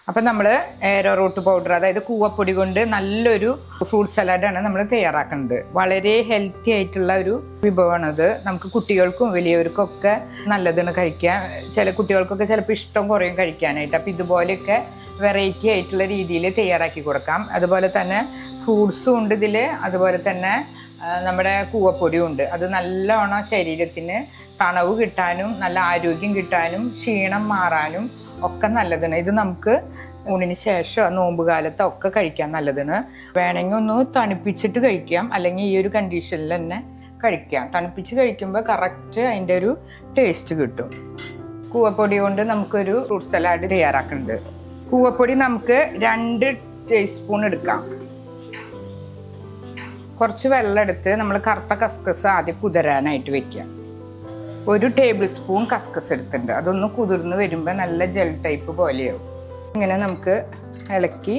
അപ്പം നമ്മൾ ഏരോറൂട്ട് പൗഡർ, അതായത് കൂവപ്പൊടി കൊണ്ട് നല്ലൊരു ഫ്രൂട്ട് സലാഡാണ് നമ്മൾ തയ്യാറാക്കുന്നത്. വളരെ ഹെൽത്തി ആയിട്ടുള്ള ഒരു വിഭവമാണത്. നമുക്ക് കുട്ടികൾക്കും വലിയവർക്കും ഒക്കെ നല്ലതാണ് കഴിക്കാൻ. ചില കുട്ടികൾക്കൊക്കെ ചിലപ്പോൾ ഇഷ്ടം കുറയും കഴിക്കാനായിട്ട്. അപ്പം ഇതുപോലെയൊക്കെ വെറൈറ്റി ആയിട്ടുള്ള രീതിയിൽ തയ്യാറാക്കി കൊടുക്കാം. അതുപോലെ തന്നെ ഫ്രൂട്ട്സും ഉണ്ട് ഇതിൽ, അതുപോലെ തന്നെ നമ്മുടെ കൂവപ്പൊടിയും ഉണ്ട്. അത് നല്ലോണം ശരീരത്തിന് തണവ് കിട്ടാനും നല്ല ആരോഗ്യം കിട്ടാനും ക്ഷീണം മാറാനും ഒക്കെ നല്ലതാണ്. ഇത് നമുക്ക് ഊണിന് ശേഷം നോമ്പ് കാലത്ത് ഒക്കെ കഴിക്കാൻ നല്ലതാണ്. വേണമെങ്കിൽ ഒന്ന് തണുപ്പിച്ചിട്ട് കഴിക്കാം, അല്ലെങ്കിൽ ഈ ഒരു കണ്ടീഷനിൽ തന്നെ കഴിക്കാം. തണുപ്പിച്ച് കഴിക്കുമ്പോൾ കറക്റ്റ് അതിൻ്റെ ഒരു ടേസ്റ്റ് കിട്ടും. കൂവപ്പൊടി കൊണ്ട് നമുക്കൊരു ഫ്രൂട്ട് സലാഡ് തയ്യാറാക്കുന്നുണ്ട്. കൂവപ്പൊടി നമുക്ക് 2 ടീസ്പൂൺ എടുക്കാം. കുറച്ച് വെള്ളം എടുത്ത് നമ്മൾ കറുത്ത കസ്കസ് ആദ്യം കുതിരാനായിട്ട് വെക്കാം. 1 ടേബിൾ സ്പൂൺ കസ്കസ് എടുത്തിട്ടുണ്ട്. അതൊന്ന് കുതിർന്ന് വരുമ്പോൾ നല്ല ജെൽ ടൈപ്പ് പോലെയാവും. ഇങ്ങനെ നമുക്ക് ഇളക്കി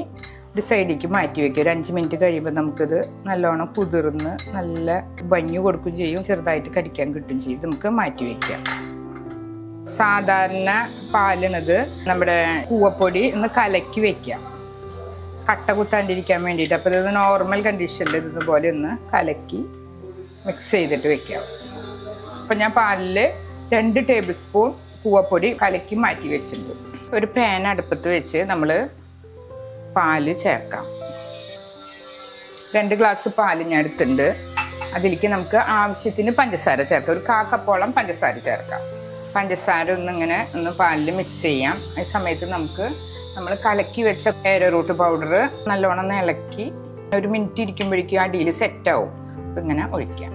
ഒരു സൈഡിലേക്ക് മാറ്റി വയ്ക്കും. ഒരു 5 മിനിറ്റ് കഴിയുമ്പോൾ നമുക്കിത് നല്ലോണം കുതിർന്ന് നല്ല ഭംഗി കൊടുക്കുകയും ചെയ്യും, ചെറുതായിട്ട് കടിക്കാൻ കിട്ടുകയും ചെയ്യും. നമുക്ക് മാറ്റി വയ്ക്കാം. സാധാരണ പാലിനത് നമ്മുടെ കൂവപ്പൊടി ഒന്ന് കലക്കി വെക്കാം, കട്ട കുത്താണ്ടിരിക്കാൻ വേണ്ടിയിട്ട്. അപ്പോൾ ഇത് നോർമൽ കണ്ടീഷനിൽ ഇതുപോലെ ഒന്ന് കലക്കി മിക്സ് ചെയ്തിട്ട് വെക്കാം. അപ്പം ഞാൻ പാലിൽ 2 ടേബിൾ സ്പൂൺ കൂവപ്പൊടി കലക്കി മാറ്റി വെച്ചിട്ടുണ്ട്. ഒരു പാൻ അടുപ്പത്ത് വെച്ച് നമ്മൾ പാല് ചേർക്കാം. 2 ഗ്ലാസ് പാല് ഞാൻ എടുത്തിട്ടുണ്ട്. അതിലേക്ക് നമുക്ക് ആവശ്യത്തിന് പഞ്ചസാര ചേർക്കാം. ഒരു 1/4 കപ്പോളം പഞ്ചസാര ചേർക്കാം. പഞ്ചസാര ഒന്ന് പാലിൽ മിക്സ് ചെയ്യാം. ഈ സമയത്ത് നമ്മൾ കലക്കി വെച്ച ഏരോറൂട്ട് പൗഡർ നല്ലോണം ഇളക്കി 1 മിനിറ്റ് ഇരിക്കുമ്പോഴേക്കും അടിയിൽ സെറ്റാവും. ഇങ്ങനെ ഒഴിക്കാം.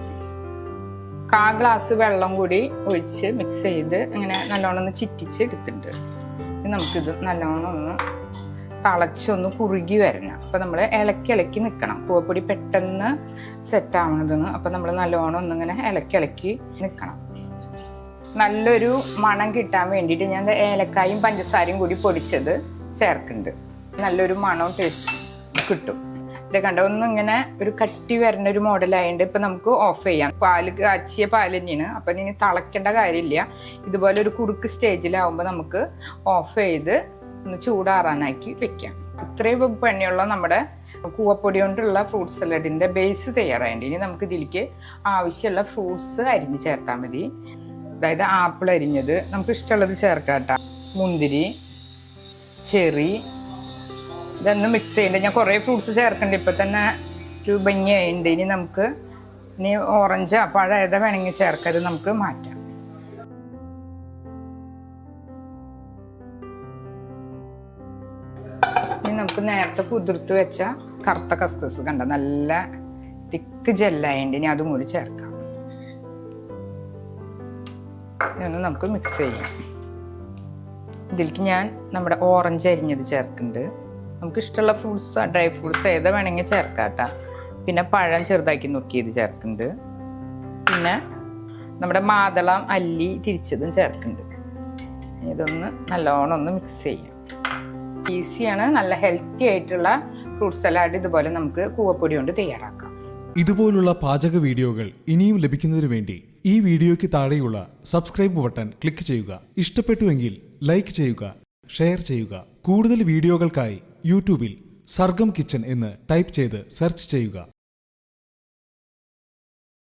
1/4 ഗ്ലാസ് വെള്ളം കൂടി ഒഴിച്ച് മിക്സ് ചെയ്ത് ഇങ്ങനെ നല്ലോണം ഒന്ന് ചിറ്റിച്ച് എടുത്തിട്ടുണ്ട്. നമുക്കിത് നല്ലോണം ഒന്ന് തിളച്ചൊന്ന് കുറുകി വരണം. അപ്പോൾ നമ്മൾ ഇളക്കി നിൽക്കണം. കൂവപ്പൊടി പെട്ടെന്ന് സെറ്റാവണതെന്ന്. അപ്പോൾ നമ്മൾ നല്ലോണം ഒന്നിങ്ങനെ ഇളക്കി നിൽക്കണം. നല്ലൊരു മണം കിട്ടാൻ വേണ്ടിയിട്ട് ഞാൻ ഏലക്കായും പഞ്ചസാരയും കൂടി പൊടിച്ചത് ചേർക്കുന്നുണ്ട്. നല്ലൊരു മണവും ടേസ്റ്റ് കിട്ടും. ഇത് കണ്ട ഒന്നിങ്ങനെ ഒരു കട്ടി വരുന്ന ഒരു മോഡലായതുകൊണ്ട് ഇപ്പം നമുക്ക് ഓഫ് ചെയ്യാം. പാല് കാച്ചിയ പാല് തന്നെയാണ്. അപ്പം ഇനി തിളയ്ക്കേണ്ട കാര്യമില്ല. ഇതുപോലെ ഒരു കുറുക്ക് സ്റ്റേജിലാവുമ്പോൾ നമുക്ക് ഓഫ് ചെയ്ത് ഒന്ന് ചൂടാറാനാക്കി വെക്കാം. ഇത്രയും പണിയുള്ള നമ്മുടെ കൂവപ്പൊടി കൊണ്ടുള്ള ഫ്രൂട്ട് സലാഡിൻ്റെ ബേസ് തയ്യാറായിട്ട് ഇനി നമുക്ക് ഇതിലേക്ക് ആവശ്യമുള്ള ഫ്രൂട്ട്സ് അരിഞ്ഞ് ചേർത്താൽ മതി. അതായത് ആപ്പിൾ അരിഞ്ഞത് നമുക്ക് ഇഷ്ടമുള്ളത് ചേർക്കാട്ടോ, മുന്തിരി, ചെറി, ഇതൊന്ന് മിക്സ് ചെയ്യേണ്ടത്. ഞാൻ കുറേ ഫ്രൂട്ട്സ് ചേർക്കണ്ട, ഇപ്പം തന്നെ ഒരു ഭംഗിയായിട്ടുണ്ട്. ഇനി ഓറഞ്ച് പഴം ഏതാ വേണമെങ്കിൽ ചേർക്കാം. അത് നമുക്ക് മാറ്റാം. ഇനി നമുക്ക് നേരത്തെ കുതിർത്ത് വെച്ച കറുത്ത കസ്കസ് കണ്ട നല്ല തിക്ക് ജെല്ലായിട്ട് ഇനി അതും കൂടി ചേർക്കാം. ഇതൊന്ന് നമുക്ക് മിക്സ് ചെയ്യാം. ഇതിലേക്ക് ഞാൻ നമ്മുടെ ഓറഞ്ച് അരിഞ്ഞത് ചേർക്കുന്നുണ്ട്. നമുക്ക് ഇഷ്ടമുള്ള ഫ്രൂട്ട്സ്, ഡ്രൈ ഫ്രൂട്ട്സ് ഏതാ വേണമെങ്കിൽ ചേർക്കാട്ടോ. പിന്നെ പഴം ചെറുതാക്കി നുറുക്കിയത് ചേർക്കുന്നുണ്ട്. പിന്നെ നമ്മുടെ മാതളം അല്ലി തിരിച്ചതും ചേർക്കുന്നുണ്ട്. ഇതൊന്ന് നല്ലോണം ഒന്ന് മിക്സ് ചെയ്യാം. ഈസിയാണ്, നല്ല ഹെൽത്തി ആയിട്ടുള്ള ഫ്രൂട്ട് സലാഡ് ഇതുപോലെ നമുക്ക് കൂവപ്പൊടി കൊണ്ട് തയ്യാറാക്കാം. ഇതുപോലുള്ള പാചക വീഡിയോകൾ ഇനിയും ലഭിക്കുന്നതിന് വേണ്ടി ഈ വീഡിയോയ്ക്ക് താഴെയുള്ള സബ്സ്ക്രൈബ് ബട്ടൺ ക്ലിക്ക് ചെയ്യുക. ഇഷ്ടപ്പെട്ടുവെങ്കിൽ ലൈക്ക് ചെയ്യുക, ഷെയർ ചെയ്യുക. കൂടുതൽ വീഡിയോകൾക്കായി യൂട്യൂബിൽ സർഗം കിച്ചൻ എന്ന് ടൈപ്പ് ചെയ്ത് സെർച്ച് ചെയ്യുക.